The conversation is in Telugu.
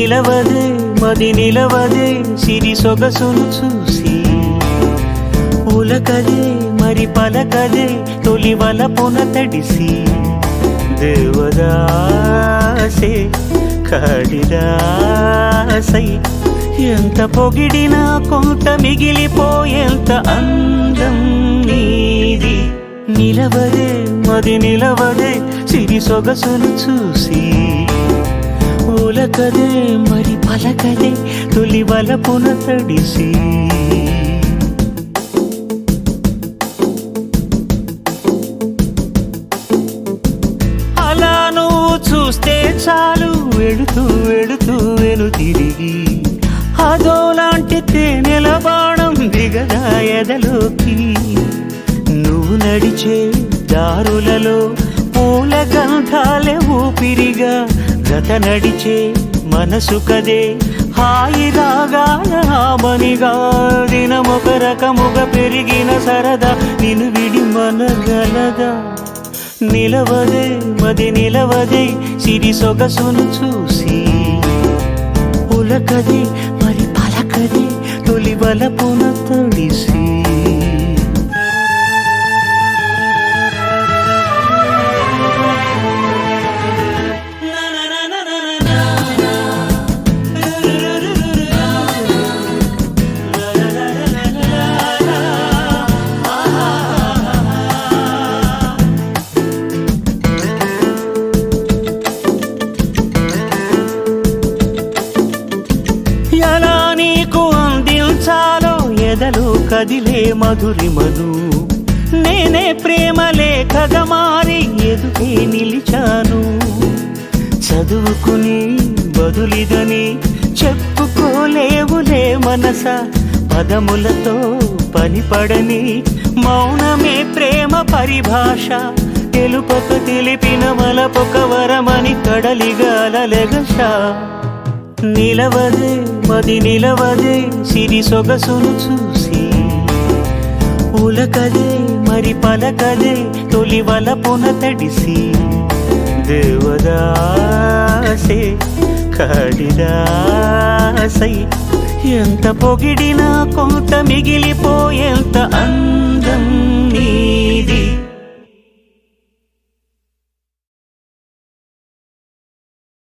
నిలవదే మది నిలవదే సిరి సొగసును చూసి ఉలకదే మరి పలకదే తొలి వలపున తడిసి దేవదాసే కాళిదాసై ఎంత పొగిడినా కొంత మిగిలిపోయేంత అందం నీది నిలవదే మది నిలవదే సిరి సొగసును చూసి ఉలకదే మరి పలకదే తొలి వలపున తడిసి అలా నువ్వు చూస్తే చాలు వెళుతూ వెళుతూ వెను తిరిగి అదోలాంటి తేనెల బాణం దిగదా ఎదలోకి నువ్వు నడిచే దారులలో పూల గంధాలే ఊపిరిగా గత నడిచే మనసు కదే హాయి రాగాల హామనిగా దినమొక రకముగా పెరిగిన సరదా నిన్ను విడి మనగలదా నిలవదే మది నిలవదే సిరి సొగసును చూసి ఉలకదే మరి పలకదే తొలి వలపున తడిసి ఎలా నీకు అందించాలో ఎదలో కదిలే మధురిమను నేనే ప్రేమ లేఖగా మారి ఎదుటే నిలిచాను చదువుకుని బదులిదని చెప్పుకోలేవులే మనస పదములతో పనిపడని మౌనమే ప్రేమ పరిభాష తెలుపక తెలిపిన వలపొక వరమని కడలిగాలెగష నిలవదే మది నిలవదే సిరి సొగసును చూసి ఉలకదే మరి పలకదే తొలి వలపున తడిసి దేవదాసే కాళిదాసై ఎంత పొగిడినా కొంత మిగిలిపోయేంత అందం నీది